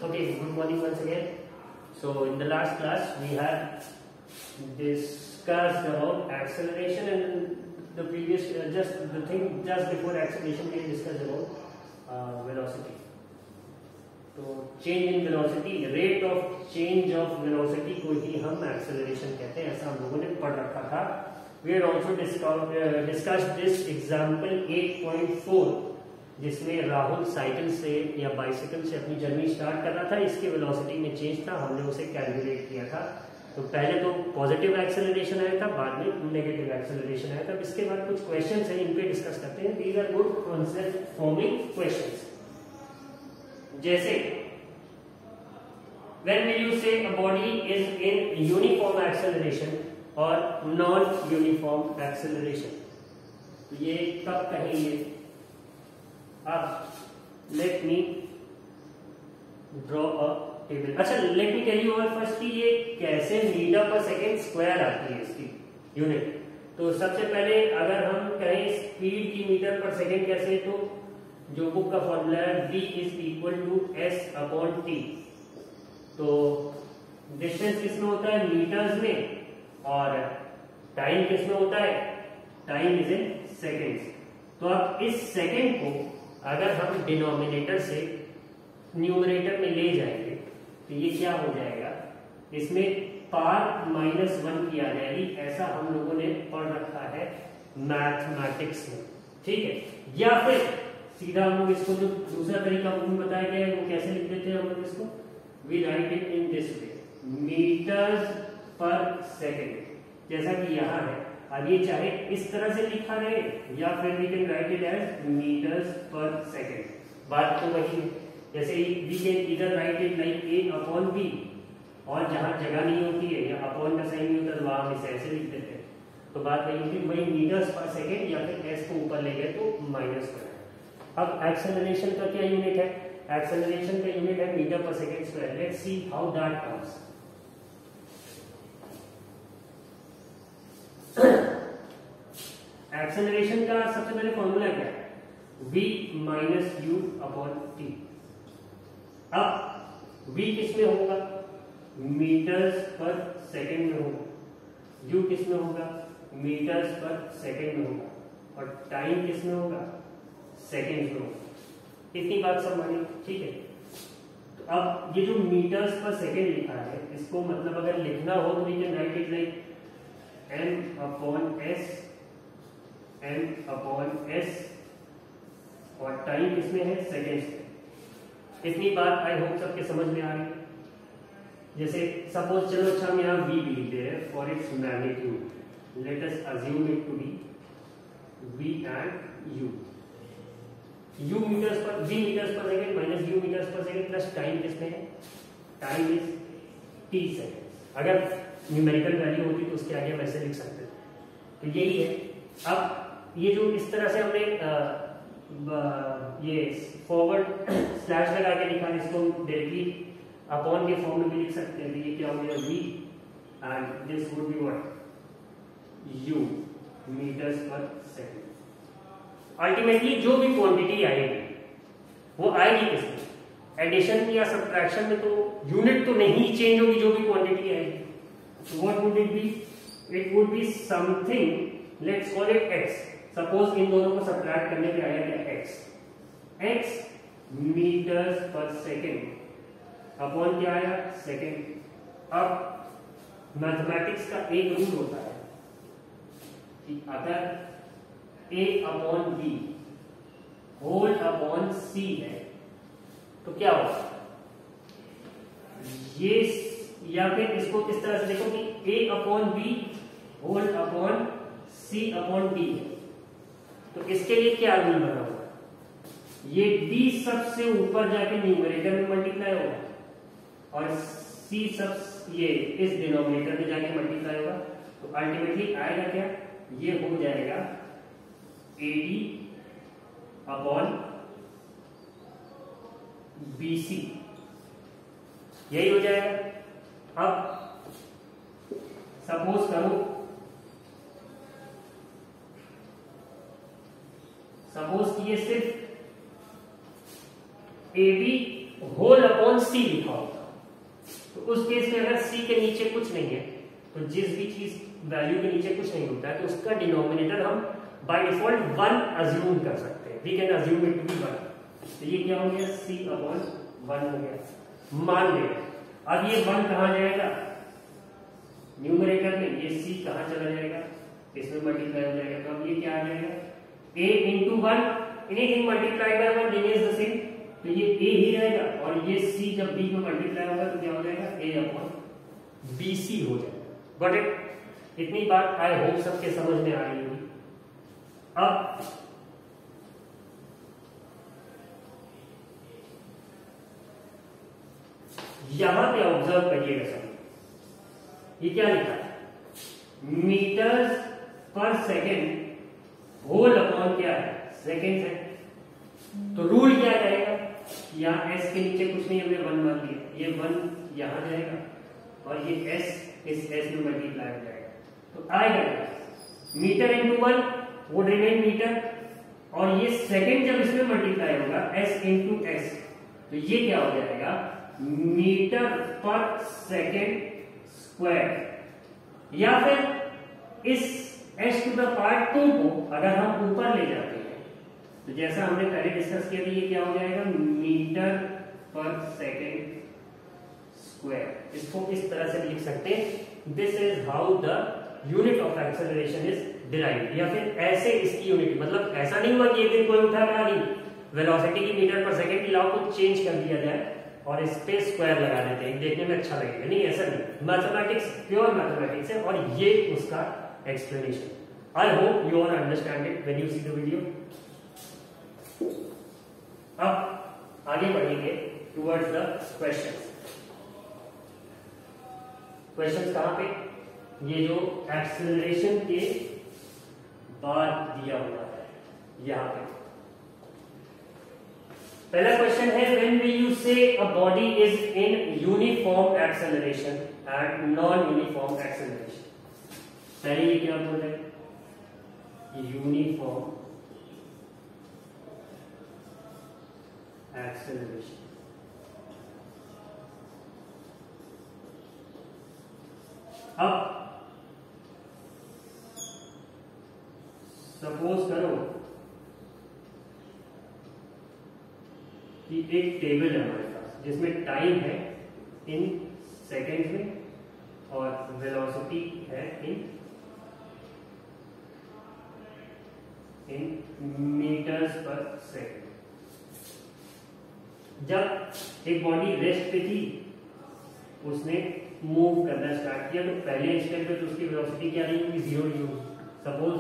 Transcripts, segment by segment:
Okay, good morning once again. So in the last class we had discussed about acceleration, and the previous just before acceleration we discussed about velocity. तो change in velocity, rate of change of velocity को ही हम acceleration कहते हैं, ऐसा हम लोगों ने पढ़ रखा था. We had also discussed this example 8.4 जिसमें राहुल साइकिल से या बाइसिकल से अपनी जर्नी स्टार्ट कर रहा था. इसके वेलोसिटी में चेंज था, हमने उसे कैलकुलेट किया था. तो पहले तो पॉजिटिव एक्सेलरेशन आया था, बाद में नेगेटिव एक्सेलरेशन आया था. इसके बाद कुछ क्वेश्चंस हैं, इन पे डिस्कस करते हैं. These are good concept forming questions. जैसे when will you say a body is in uniform acceleration और नॉन यूनिफॉर्म एक्सेलरेशन, ये कब कहेंगे? अब let me draw a table. अच्छा, लेट मी टेल यू और फर्स्ट कि ये कैसे मीटर पर सेकेंड स्क्वायर आती है इसकी यूनिट. तो सबसे पहले अगर हम कहें स्पीड की मीटर पर सेकेंड कैसे, तो जो बुक का फॉर्मूला है v is equal to s upon t. तो डिस्टेंस किसमें होता है? मीटर्स में. और टाइम किसमें होता है? टाइम इज इन सेकेंड्स. तो अब इस सेकेंड को अगर हम डिनोमिनेटर से न्यूमरेटर में ले जाएंगे तो ये क्या हो जाएगा? इसमें पावर -1 की आ जाएगी. ऐसा हम लोगों ने पढ़ रखा है मैथमेटिक्स में, ठीक है. या फिर सीधा हम लोग इसको जो दूसरा तरीका वो बताया गया है वो कैसे लिख देते हैं हम लोग इसको? We write it in this way, meters per second, जैसा कि यहाँ है. अब ये चाहे इस तरह से लिखा रहे या फिर we can write it as meters per second. बात तो वही है. जैसे वी कैन इधर write it like a upon b, और जहां जगह नहीं होती है या अपॉन का साइन नहीं होता तो वहां हम इसे ऐसे लिख देते हैं. तो बात वही होती है, वही मीटर्स पर सेकेंड या फिर s को ऊपर ले गए तो माइनस कर. अब एक्सेलरेशन का क्या यूनिट है? एक्सेलरेशन का यूनिट है मीटर पर second square. Let's see how that comes. Acceleration का सबसे पहले फॉर्मूला क्या है? v minus you upon T. अब v किस में होगा? मीटर्स पर सेकेंड में होगा. u किस में होगा? मीटर्स पर सेकेंड में होगा. और टाइम किस में होगा? सेकेंड में होगा. इतनी बात सब मानी, ठीक है. तो अब ये जो मीटर्स पर सेकेंड लिखा है, इसको मतलब अगर लिखना हो तो we can write it like m upon s, m upon s, और टाइम किसमें है? सेकेंड्स में. इतनी बात आई होप सबके समझ में आ रही है. जैसे सपोज, चलो अच्छा हम यहाँ v भी लिख दे रहे हैं for its magnitude. Let us assume it to be v and u. u meters per, v meters per second minus u meters per second plus time किसमें है? टाइम इज t सेकेंड. अगर न्यूमेरिकल वैल्यू होती तो उसके आगे हम ऐसे लिख सकते थे. तो यही है. अब ये जो इस तरह से हमने ये फॉरवर्ड स्लैश लगा के लिखा है, इसको डायरेक्टली अपॉन के फॉर्म में भी लिख सकते हैं. ये क्या हो गया? v and this would be what? u meters per second. Ultimately जो भी क्वांटिटी आएगी वो आएगी किसमें? एडिशन या सब्ट्रैक्शन में. तो यूनिट तो नहीं चेंज होगी जो भी क्वांटिटी आएगी. So what would it be? It would be something, let's call it x. Suppose इन दोनों को सब्ट्रैक्ट करने पे आया क्या? x metres per second upon क्या आया? सेकेंड. अब मैथमेटिक्स का एक रूल होता है कि अगर a upon b whole upon c है तो क्या होगा? ये, या फिर इसको इस तरह से देखो कि a upon b whole upon c upon d है. तो इसके लिए क्या रूल बना हुआ? ये b सबसे ऊपर जाके न्यूमरेटर में मल्टीप्लाई होगा और c सब ये इस डिनोमिनेटर में जाके मल्टीप्लाई होगा. तो अल्टीमेटली आएगा क्या? ये हो जाएगा ad अपॉन bc. यही हो जाएगा. अब सपोज करो, सपोज कि ये सिर्फ AB होल अपॉन सी लिखा होता, तो उस केस में अगर सी के नीचे कुछ नहीं है, तो जिस भी चीज वैल्यू के नीचे कुछ नहीं होता है, तो उसका डिनोमिनेटर हम बाय डिफॉल्ट 1 अज्यूम कर सकते हैं। We can assume it to be 1। तो ये क्या हो गया, सी अपॉन 1 हो गया, मान लिया। अब ये 1 कहां जाएगा, न्यूमरेटर में, ये सी कहां चला जाएगा, इसमें मल्टीप्लाई हो जाएगा। तो अब ये क्या आ जाएगा, a into 1, anything multiplied by 1 remains the same, तो ये a ही रहेगा, और ये c जब b में मल्टीप्लाई होगा तो क्या हो जाएगा, a अपॉन bc हो जाएगा। Got it? इतनी बात आई होप सबके समझ में आ रही होगी। अब यहां पे ऑब्जर्व करिएगा सब, ये क्या लिखा है, metres per second whole upon क्या है, सेकेंड है। तो रूल क्या कहेगा, यहाँ s के नीचे कुछ नहीं, हमने 1 मान लिया, ये 1 यहां जाएगा और ये s इस s में मल्टीप्लाई हो जाएगा, तो आएगा क्या, meter into 1 would remain meter, और ये सेकेंड जब इसमें मल्टीप्लाई होगा s इंटू s, तो ये क्या हो जाएगा, मीटर पर सेकेंड स्क्वायर। या फिर इस h टू द पावर 2 को अगर हम ऊपर ले जाते हैं, तो जैसा हमने पहले डिस्कस किया था, ये क्या हो जाएगा, मीटर पर सेकेंड स्क्वायर। इसको इस तरह से भी लिख सकते हैं, this is how the unit of acceleration is derived. या फिर ऐसे इसकी यूनिट, मतलब ऐसा नहीं हुआ कि एक दिन कोई उठा रहा नहीं, वेलोसिटी की मीटर पर सेकेंड की लॉ को चेंज कर दिया जाए और इस पे स्क्वायर लगा देते हैं, देखने में अच्छा लगेगा, नहीं ऐसा नहीं। मैथमेटिक्स, प्योर मैथमेटिक्स है, और ये उसका explanation. I hope you all understand it when you see the video. अब आगे बढ़ेंगे टुवर्ड्स द क्वेश्चंस। क्वेश्चंस कहां पे, ये जो एक्सेलरेशन के बाद दिया हुआ है यहां पे। पहला क्वेश्चन है, when will you say a body is in uniform acceleration and non uniform acceleration. पहले ये क्या बोल रहे हैं, यूनिफॉर्म एक्सेलरेशन। अब सपोज करो कि एक टेबल है हमारे पास जिसमें टाइम है इन सेकेंड्स में और वेलोसिटी है इन मीटर्स पर सेकेंड। जब एक बॉडी रेस्ट पे थी, उसने मूव करना स्टार्ट किया, तो पहले इंस्टेंट पे तो उसकी वेलोसिटी क्या रही होगी, 0 रही होगी। सपोज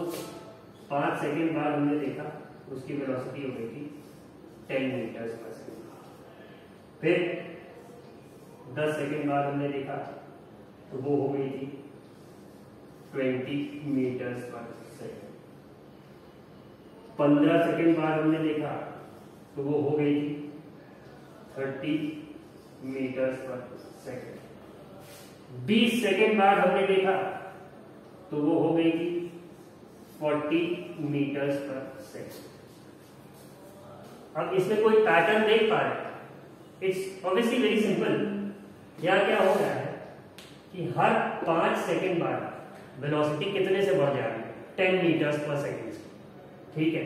5 सेकेंड बाद हमने देखा उसकी वेलोसिटी हो गई थी 10 मीटर्स पर सेकेंड। फिर 10 सेकेंड बाद हमने देखा तो वो हो गई थी 20 मीटर्स पर सेकेंड। 15 सेकेंड बाद हमने देखा तो वो हो गई थी 30 मीटर्स पर सेकेंड। 20 सेकेंड बाद हमने देखा तो वो हो गई थी 40 मीटर्स पर सेकेंड। अब इसमें कोई पैटर्न देख पा रहे हैं, इट्स ऑब्वियसली वेरी सिंपल। यहां क्या हो रहा है कि हर 5 सेकेंड बाद वेलोसिटी कितने से बढ़ जा रही है, 10 मीटर्स पर सेकेंड। ठीक है,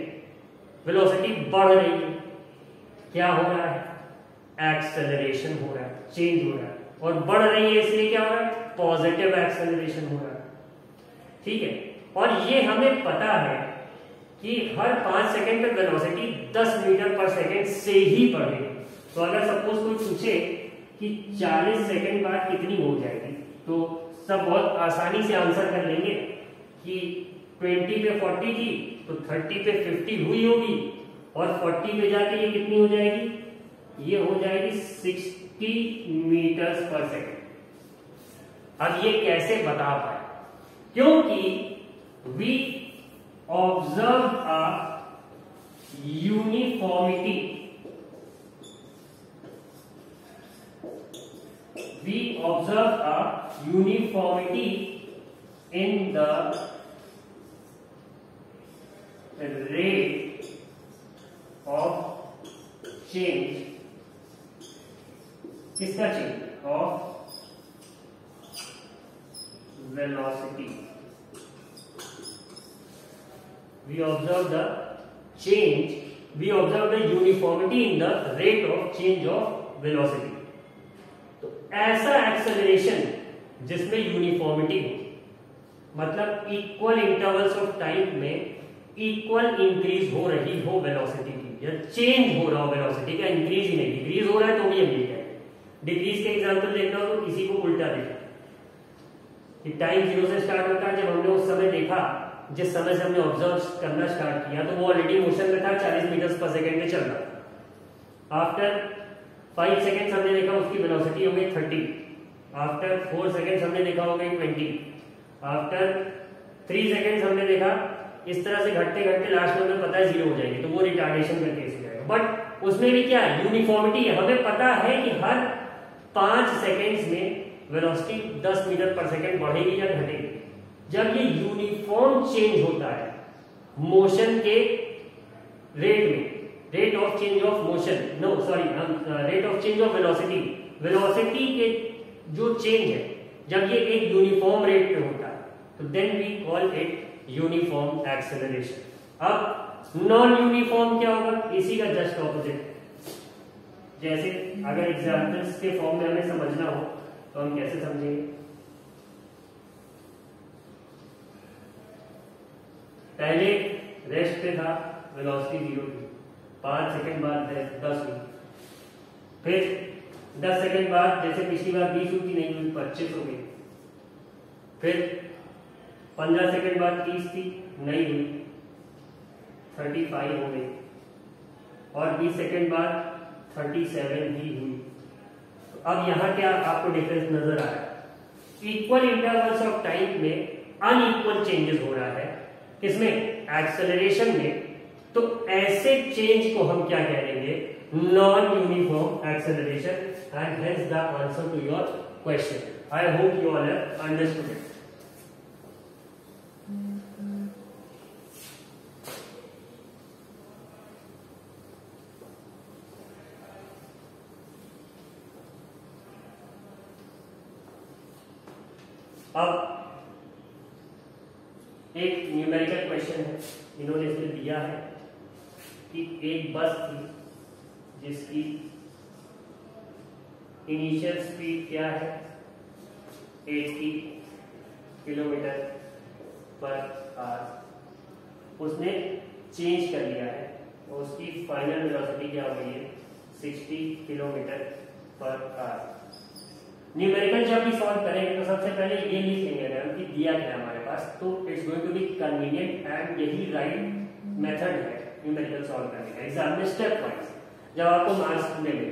वेलोसिटी बढ़ रही है, क्या हो रहा है, एक्सेलरेशन हो रहा है, चेंज हो रहा है, और बढ़ रही है इसलिए क्या हो रहा है, पॉजिटिव एक्सेलरेशन हो रहा है। ठीक है, और ये हमें पता है कि हर 5 सेकेंड पे वेलोसिटी 10 मीटर पर सेकेंड से ही बढ़ेगी। तो अगर सपोज कोई पूछे कि 40 सेकेंड बाद कितनी हो जाएगी, तो सब बहुत आसानी से आंसर कर लेंगे कि 20 पे 40 थी तो 30 पे 50 हुई होगी, और 40 पे जाके ये कितनी हो जाएगी, ये हो जाएगी 60 मीटर्स पर सेकेंड। अब ये कैसे बता पाए, क्योंकि we observe a uniformity, we observe a uniformity in the rate of change किसका change of velocity, we observe the change, we observe the uniformity in the rate of change of velocity. तो ऐसा acceleration जिसमें uniformity हो, मतलब equal intervals of time में equal increase हो रही हो वेलोसिटी की, या चेंज हो रहा हो वेलोसिटी का, इंक्रीज ही नहीं डिक्रीज हो रहा है तो भी हम ये कहें। डिक्रीज के एग्जांपल देखना हो तो इसी को उल्टा देखा कि टाइम 0 से स्टार्ट होता है, जब हमने उस समय देखा, जिस समय से हमने ऑब्जर्व करना स्टार्ट किया तो वो ऑलरेडी मोशन में था, 40 मीटर पर सेकेंड में चल रहा था। आफ्टर 5 सेकेंड हमने देखा उसकी वेलोसिटी हो गई 30, आफ्टर 4 सेकेंड हमने देखा हो गई 20, आफ्टर 3 सेकेंड हमने देखा, इस तरह से घटते घटते लास्ट में हमें पता है 0 हो जाएगी, तो वो रिटार्डेशन का केस हो जाएगा। बट उसमें भी क्या यूनिफॉर्मिटी है, हमें पता है कि हर 5 सेकेंड्स में वेलोसिटी 10 मीटर पर सेकेंड बढ़ेगी या घटेगी। जब ये यूनिफॉर्म चेंज होता है मोशन के रेट में, rate of change of motion, no sorry, rate of change of velocity, velocity के जो चेंज है जब ये एक यूनिफॉर्म रेट पे होता है तो then we call it uniform acceleration. अब नॉन यूनिफॉर्म क्या होगा, इसी का जस्ट ऑपोजिट। जैसे अगर एग्जाम्पल्स के फॉर्म में हमें समझना हो तो हम कैसे समझेंगे, पहले रेस्ट पे था, वेलोसिटी 0 थी, 5 सेकंड बाद 10 हुई, फिर 10 सेकंड बाद जैसे पिछली बार 20 हुई थी, नहीं हुई, 25 हो गई, फिर 15 सेकंड बाद 30 थी, नहीं हुई, 35 हो गई, और 20 सेकंड बाद 37 ही हुई। तो अब यहां क्या आपको डिफरेंस नजर आ रहा है, इक्वल इंटरवल्स ऑफ टाइम में अनइक्वल चेंजेस हो रहा है, किसमें, एक्सेलरेशन में। तो ऐसे चेंज को हम क्या कहेंगे, non uniform acceleration, and hence the answer to your question. I hope you all have understood it. अब एक न्यूमेरिकल क्वेश्चन है, इन्होंने इसमें दिया है कि एक बस थी जिसकी इनिशियल स्पीड क्या है 80 किलोमीटर पर आवर, उसने चेंज कर लिया है और उसकी फाइनल वेलोसिटी क्या हो गई है 60 किलोमीटर पर आवर। न्यूमेरिकल जब भी सॉल्व करेंगे तो सबसे पहले ये लिख लेंगे मैम कि दिया गया हमारे पास, तो it's going to be convenient and यही राइट मेथड है न्यूमेरिकल सॉल्व करने का। एग्जाम में स्टेप वाइज जब आपको मार्क्स मिले,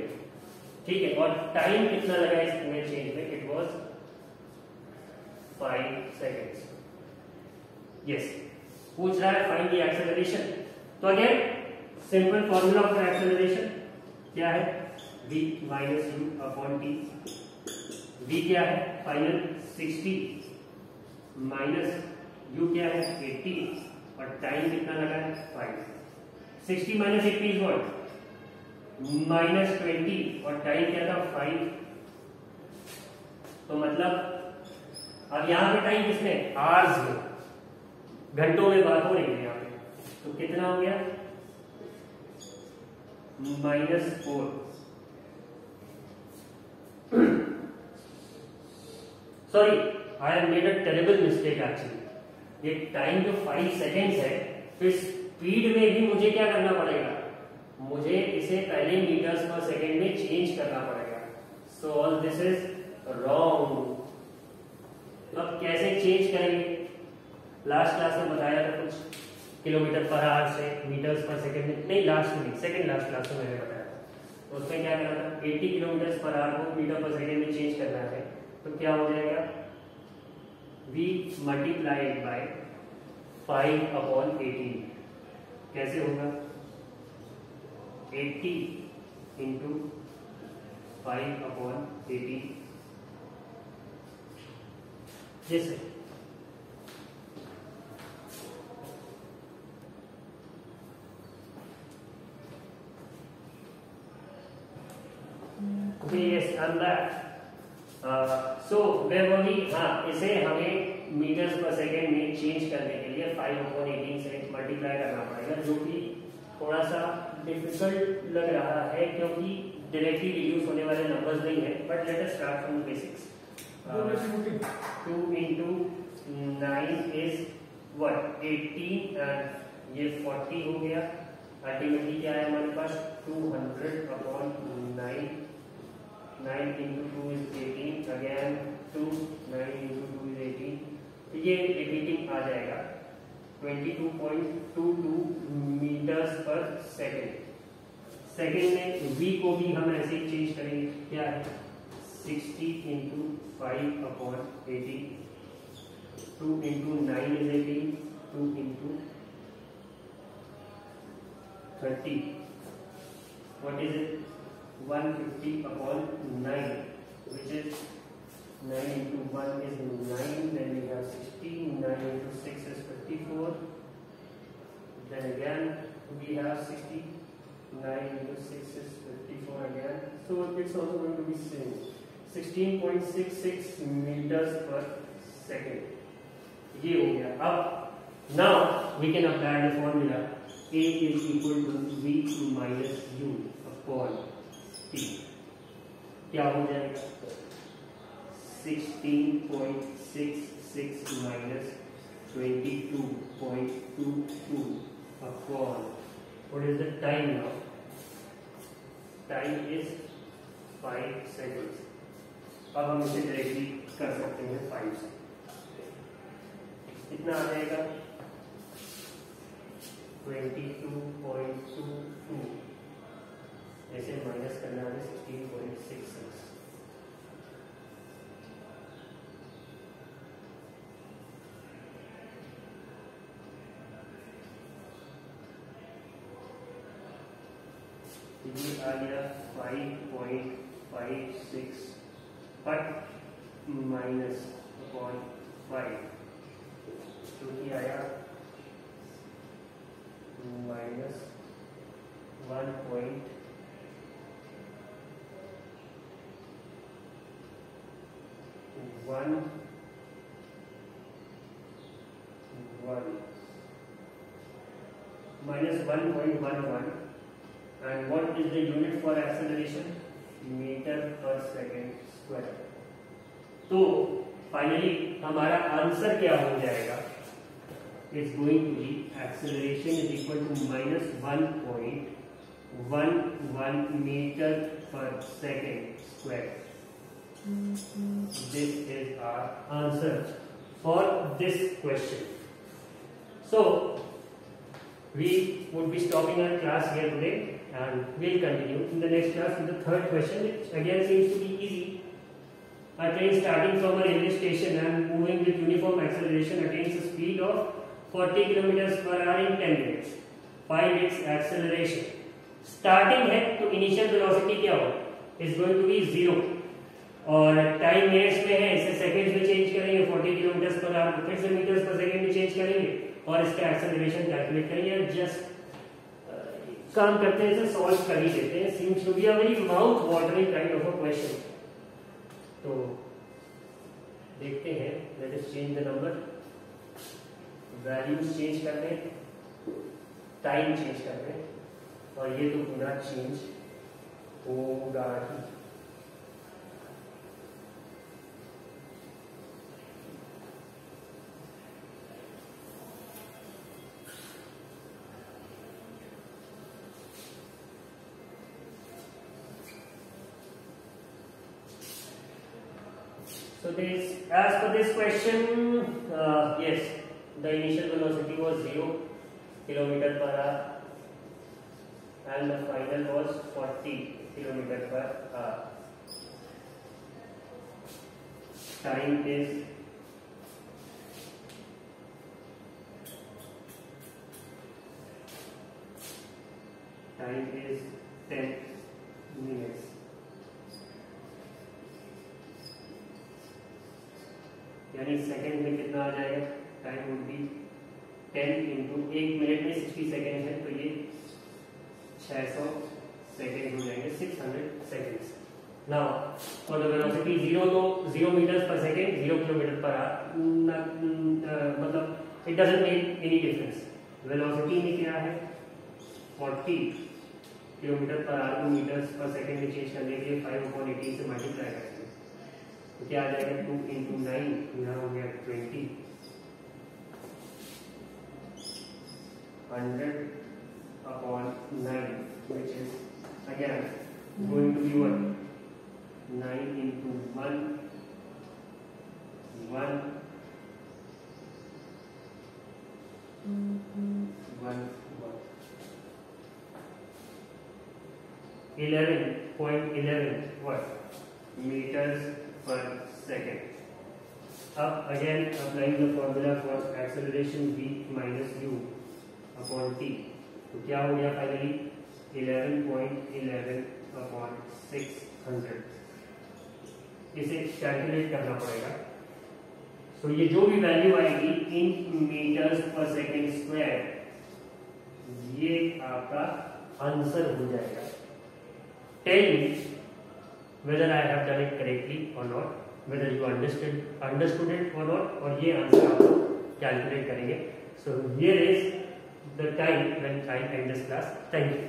ठीक है, और टाइम कितना लगा इसमें चेंज में, इट वाज 5 सेकेंड्स। यस, पूछ रहा है फाइंड द एक्सेलरेशन। तो again simple formula for acceleration क्या है, v minus u upon t। v क्या है फाइनल 60 माइनस u क्या है 80, और टाइम कितना लगा है 5। 60 माइनस 80 इज व्हाट, माइनस 20, और टाइम क्या था 5। तो मतलब अब यहाँ पे टाइम किसमें, आवर्स में, घंटों में बात हो रही है यहाँ पे, तो कितना हो गया -4। Sorry, I have made a terrible mistake actually. ये टाइम जो 5 सेकेंड्स है, फिर स्पीड में भी मुझे क्या करना पड़ेगा, मुझे इसे पहले मीटर्स पर सेकेंड में चेंज करना पड़ेगा। So all this is wrong. अब कैसे चेंज करेंगे, लास्ट क्लास में बताया था कुछ, किलोमीटर पर आवर से मीटर्स पर सेकेंड में, नहीं लास्ट में नहीं, सेकेंड लास्ट क्लास में मैंने बताया था। उसमें क्या करना था, 80 किलोमीटर पर आवर को मीटर पर सेकेंड में चेंज करना है, तो क्या हो जाएगा v मल्टीप्लाइड बाय 5 अपॉन 18। कैसे होगा, 80 इंटू 5 अपॉन 18, जैसे yes I'm back. So where were we? हाँ, इसे हमें मीटर्स पर सेकेंड में चेंज करने के लिए 5/18 से मल्टीप्लाई करना पड़ेगा, जो कि थोड़ा सा डिफिकल्ट लग रहा है क्योंकि डायरेक्टली रिड्यूस होने वाले नंबर्स नहीं है. But let us start from basics. 2 into 9 is what? 18 and ये 40 हो गया. अल्टीमेटली क्या है हमारे पास? 200/9. 9 into 2 is 18. Again 2. 9 into 2 is 18. तो ये रिपीटिंग आ जाएगा. 22.22 मीटर्स पर सेकेंड. सेकेंड में v को भी हम ऐसे ही चेंज करेंगे. क्या है? 60 into 5/80. 2 into 9 is 18. 2 into 30. What is it? 150/9, which is 9 into 1 is 9. Then we have 16. 9 into 6 is 54. Then again we have 60. 9 into 6 is 54 again. So it's also going to be same. 16.66 meters per second. ये हो गया. अब now we can apply the formula. A is equal to V minus U upon T. क्या हो जाएगा? 16.66 minus 22.22 upon. What is the time now? Time is 5 seconds. अब हम इसे डायरेक्टली कर सकते हैं 5 से. कितना आ जाएगा? 22.22. ऐसे माइनस करना है 16.66. ये आ गया 5.56 बट माइनस अपॉन 5, जो कि आया minus 1.1. minus 1.11. And what is the unit for acceleration? Meter per second square. तो फाइनली हमारा आंसर क्या हो जाएगा? It's going to be acceleration is equal to minus 1.11 meter per second square. This is our answer for this question. So we would be stopping our class here today and we'll continue in the next class with the third question, which again seems to be easy. A train starting from a railway station and moving with uniform acceleration attains a speed of 40 km per hour in 10 minutes. Find its acceleration. Starting है तो initial velocity क्या हो? Is going to be 0. और time minutes में है, इसे seconds में change करेंगे. 40 km per hour को फिर से मीटर्स पर सेकंड में चेंज करेंगे और इसका एक्सेलरेशन कैलकुलेट करेंगे. जस्ट काम करते हैं, इसे सॉल्व कर ही देते हैं. Seems to be a very mouth watering kind of a question. तो देखते हैं. Let us change the number. Values change कर दें, टाइम चेंज कर दें, और ये तो पूरा चेंज होगा ही. So this, as per this question, yes, the initial velocity was 0 km per hour and the final was 40 km per hour. Time is 10 minutes. यानी सेकंड में कितना आ जाएगा? Time would be 10 into 1 minute में 60 second है, तो ये 600 second हो जाएंगे. 600 seconds. Now for the velocity 0 तो 0 meters per second 0 kilometer per hour मतलब it doesn't make any difference. Velocity में क्या है 40 किलोमीटर पर आवर को मीटर्स पर सेकेंड में चेंज करने के लिए 5/18 से मल्टीप्लाई करेंगे तो क्या आ जाएगा 2 × 9 यहाँ हो गया 20 100/9 which is again going to be what 9 into 1 11.11 what meters per second. Up again applying the formula for acceleration v minus u upon t. तो क्या हो गया फाइनली 11.11/600. इसे कैलकुलेट करना पड़ेगा. तो ये जो भी वैल्यू आएगी इन मीटर्स पर सेकेंड स्क्वायर ये आपका आंसर हो जाएगा. Tell me whether I have done it correctly or not, whether you understood it or not, और ये आंसर आप कैलकुलेट करेंगे. So here is the time when I end this class. Thank you.